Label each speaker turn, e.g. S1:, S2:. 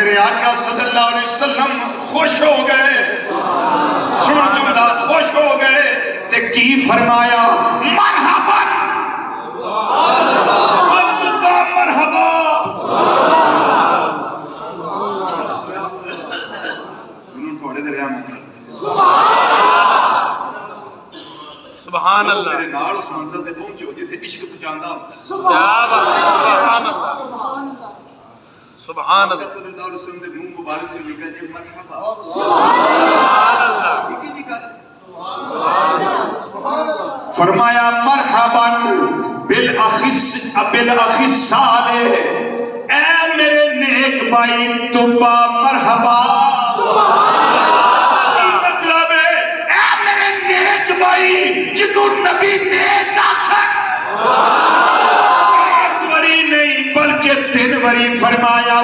S1: میرے آقا صلی اللہ علیہ وسلم خوش ہو گئے، سنو جملہ، خوش ہو گئے تے کی فرمایا؟ مرحبا عبداللہ، مرحبا۔ انہوں تھوڑے دے رہا مکر
S2: سبحان اللہ،
S1: میرے نال اس منزل تے پہنچو جتے عشق تو چاندہ
S2: سبحان اللہ، سبحان اللہ،
S1: صلی اللہ علیہ وسلم دے منہ مبارک میں لکھا جائے مرحبا،
S2: سبحان اللہ،
S1: یہ کی جگہ فرمایا مرحبا بالاخ الصالح، اے میرے نیک بھائی تبا مرحبا۔ مطلب ہے اے میرے نیک بھائی جنہوں نبی نیک آکھا، ایک وری نہیں بلکہ 3 وری فرمایا